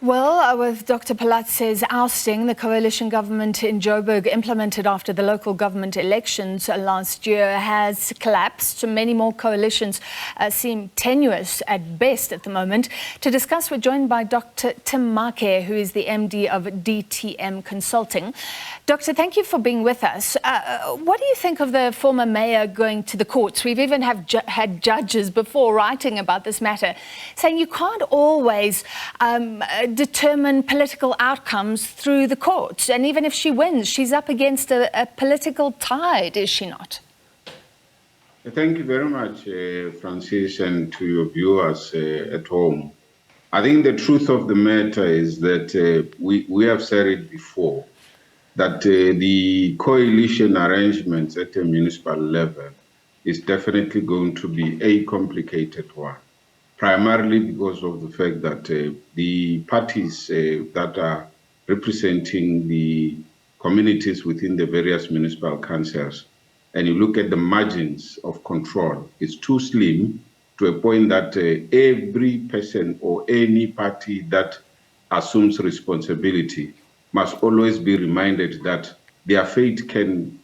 Well, with Dr Phalatse's ousting, the coalition government in Joburg, implemented after the local government elections last year, has collapsed. Many more coalitions seem tenuous at best at the moment. To discuss, we're joined by Dr Tim Maake, who is the MD of DTM Consulting. Doctor, thank you for being with us. What do you think of the former mayor going to the courts? We've even had judges before writing about this matter, saying you can't always determine political outcomes through the courts. And even if she wins, she's up against a political tide, is she not? Thank you very much, Francis, and to your viewers at home. I think the truth of the matter is that we have said it before, that the coalition arrangements at a municipal level is definitely going to be a complicated one, primarily because of the fact that the parties that are representing the communities within the various municipal councils, and you look at the margins of control, it's too slim to a point that every person or any party that assumes responsibility must always be reminded that their fate can,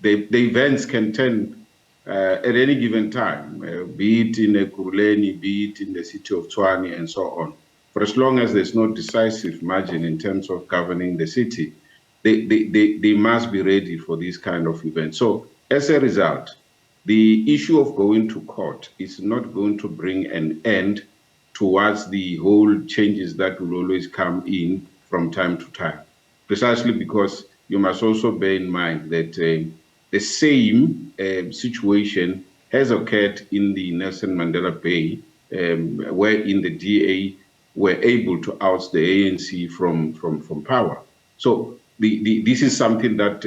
the events can turn at any given time, be it in Ekurhuleni, be it in the city of Tshwane, and so on. For as long as there's no decisive margin in terms of governing the city, they must be ready for these kind of events. So as a result, the issue of going to court is not going to bring an end towards the whole changes that will always come in from time to time, precisely because you must also bear in mind that the same situation has occurred in the Nelson Mandela Bay, wherein the DA were able to oust the ANC from power. So this is something that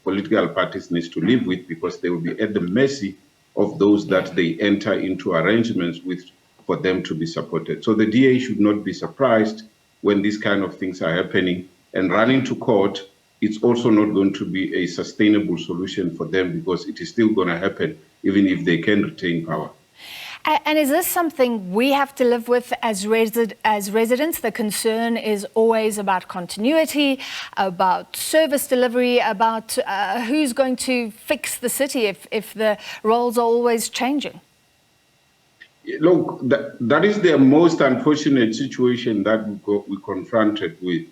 political parties need to live with, because they will be at the mercy of those that they enter into arrangements with for them to be supported. So the DA should not be surprised when these kind of things are happening, and running to court, it's also not going to be a sustainable solution for them, because it is still going to happen even if they can retain power. And is this something we have to live with as residents? The concern is always about continuity, about service delivery, about who's going to fix the city if the roles are always changing. Look, that is the most unfortunate situation that we confronted with.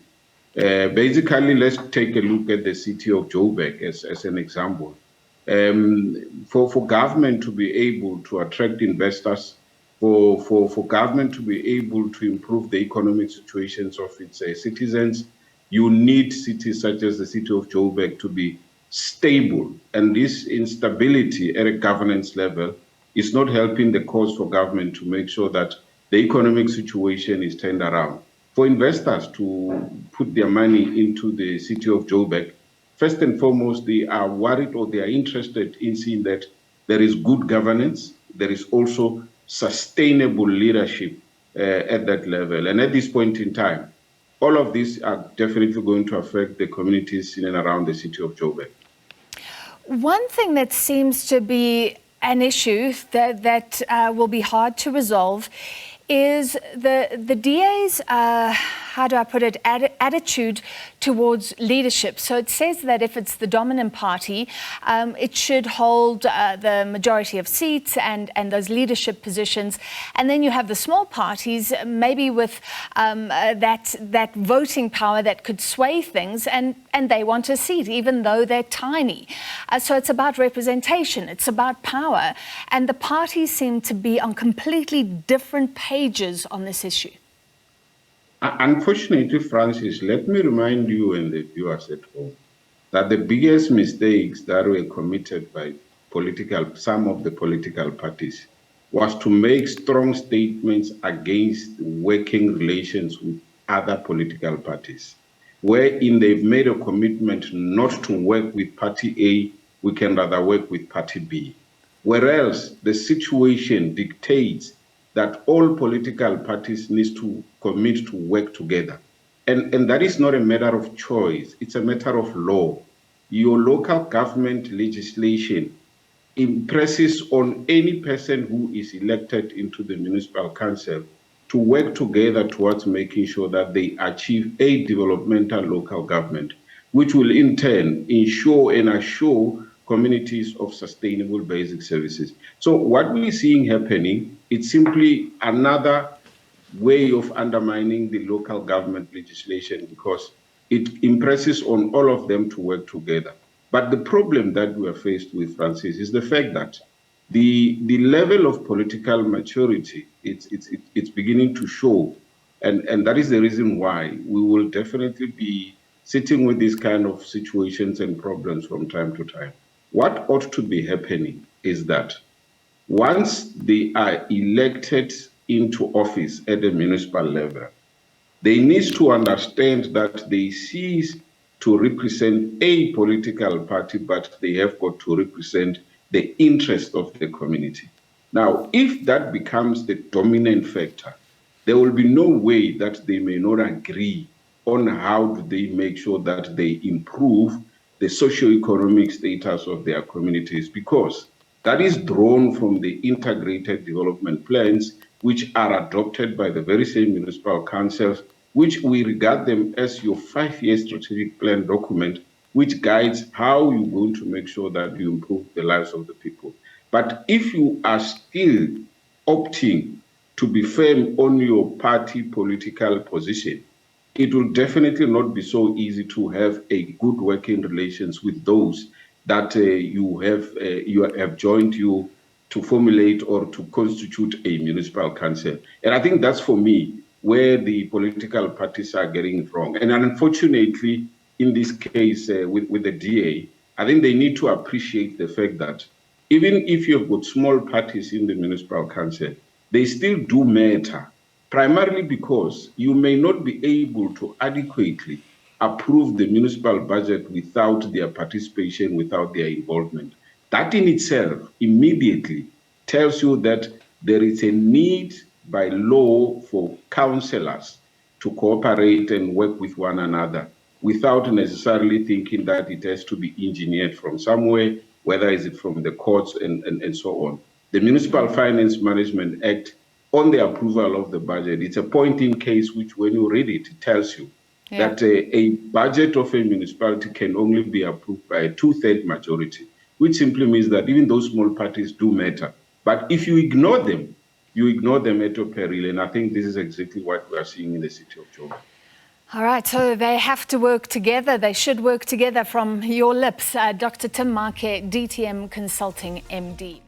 Basically, let's take a look at the city of Joburg as an example. For government to be able to attract investors, for government to be able to improve the economic situations of its citizens, you need cities such as the city of Joburg to be stable. And this instability at a governance level is not helping the cause for government to make sure that the economic situation is turned around. For investors to put their money into the city of Joburg, first and foremost, they are worried, or they are interested in seeing that there is good governance, there is also sustainable leadership at that level. And at this point in time, all of these are definitely going to affect the communities in and around the city of Joburg. One thing that seems to be an issue that will be hard to resolve is the DA's, how do I put it, attitude towards leadership. So it says that if it's the dominant party, it should hold the majority of seats and those leadership positions. And then you have the small parties, maybe with that voting power that could sway things, and they want a seat, even though they're tiny. So it's about representation, it's about power. And the parties seem to be on completely different pages on this issue. Unfortunately, Francis, let me remind you and the viewers at home that the biggest mistakes that were committed by some of the political parties was to make strong statements against working relations with other political parties, wherein they've made a commitment not to work with party A, we can rather work with party B. Whereas the situation dictates that all political parties need to commit to work together. And that is not a matter of choice, it's a matter of law. Your local government legislation impresses on any person who is elected into the municipal council to work together towards making sure that they achieve a developmental local government, which will in turn ensure and assure communities of sustainable basic services. So what we're seeing happening, it's simply another way of undermining the local government legislation because it impresses on all of them to work together. But the problem that we are faced with, Francis, is the fact that the level of political maturity, it's beginning to show. And that is the reason why we will definitely be sitting with these kind of situations and problems from time to time. What ought to be happening is that once they are elected into office at the municipal level, they need to understand that they cease to represent a political party, but they have got to represent the interest of the community. Now, if that becomes the dominant factor, there will be no way that they may not agree on how do they make sure that they improve the socio-economic status of their communities, because that is drawn from the integrated development plans, which are adopted by the very same municipal councils, which we regard them as your 5-year strategic plan document, which guides how you're going to make sure that you improve the lives of the people. But if you are still opting to be firm on your party political position, it will definitely not be so easy to have a good working relations with those that you have joined you to formulate or to constitute a municipal council. And I think that's, for me, where the political parties are getting it wrong. And unfortunately, in this case with the DA, I think they need to appreciate the fact that even if you've got small parties in the municipal council, they still do matter, primarily because you may not be able to adequately approve the municipal budget without their participation, without their involvement. That in itself immediately tells you that there is a need by law for councillors to cooperate and work with one another without necessarily thinking that it has to be engineered from somewhere, whether is it from the courts and so on. The Municipal Finance Management Act, on the approval of the budget, it's a point in case which, when you read it, it tells you that a budget of a municipality can only be approved by a 2/3 majority, which simply means that even those small parties do matter. But if you ignore them, you ignore them at your peril. And I think this is exactly what we are seeing in the city of Joburg. All right, so they have to work together. They should work together, from your lips. Dr Tim Maake, DTM Consulting, MD.